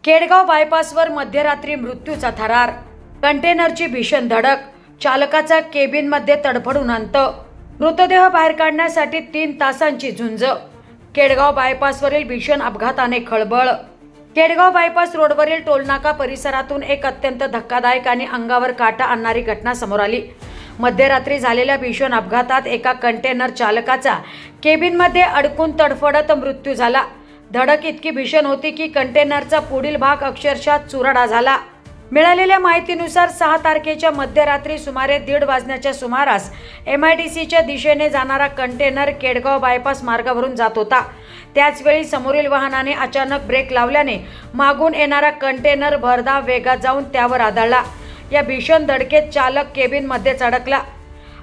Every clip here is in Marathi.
केडगाव बायपासवर मध्यरात्री मृत्यूचा थरार, कंटेनरची भीषण धडक, चालकाचा केबिनमध्ये तडफडून अंत, मृतदेह बाहेर काढण्यासाठी 3 तासांची झुंज. केडगाव बायपासवरील भीषण अपघाताने खळबळ. केडगाव बायपास रोडवरील टोलनाका परिसरातून एक अत्यंत धक्कादायक आणि अंगावर काटा आणणारी घटना समोर आली. मध्यरात्री झालेल्या भीषण अपघातात एका कंटेनर चालकाचा केबिनमध्ये अडकून तडफडत मृत्यू झाला. धडक इतकी भीषण होती की कंटेनरचा पुढील भाग अक्षरशः चुराडा झाला. मिळालेल्या माहितीनुसार 6 तारखेच्या मध्यरात्री सुमारे 1:30 वाजण्याच्या सुमारास MIDCच्या दिशेने जाणारा कंटेनर केडगाव बायपास मार्गावरून जात होता. त्याचवेळी समोरील वाहनाने अचानक ब्रेक लावल्याने मागून येणारा कंटेनर भरधाव वेगात जाऊन त्यावर आदळला. या भीषण धडकेत चालक केबिनमध्येच अडकला.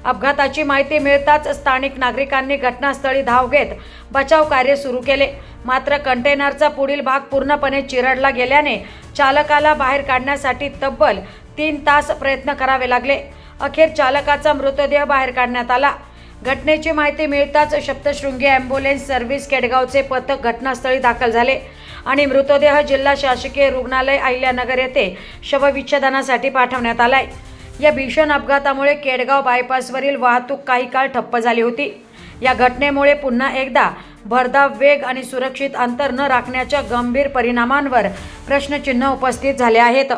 अपघाताची माहिती मिळताच स्थानिक नागरिकांनी घटनास्थळी धाव घेत बचाव कार्य सुरू केले. मात्र कंटेनरचा पुढील भाग पूर्णपणे चिरडला गेल्याने चालकाला बाहेर काढण्यासाठी तब्बल 3 तास प्रयत्न करावे लागले. अखेर चालकाचा मृतदेह बाहेर काढण्यात आला. घटनेची माहिती मिळताच सप्तशृंगी ॲम्ब्युलन्स सर्व्हिस केडगावचे पथक घटनास्थळी दाखल झाले आणि मृतदेह जिल्हा शासकीय रुग्णालय अहिल्यानगर येथे शवविच्छेदनासाठी पाठवण्यात आलाय. या भीषण अपघातामुळे केडगाव बायपासवरील वाहतूक काही काळ ठप्प झाली होती. या घटनेमुळे पुन्हा एकदा भरधाव वेग आणि सुरक्षित अंतर न राखण्याच्या गंभीर परिणामांवर प्रश्नचिन्ह उपस्थित झाले आहेत.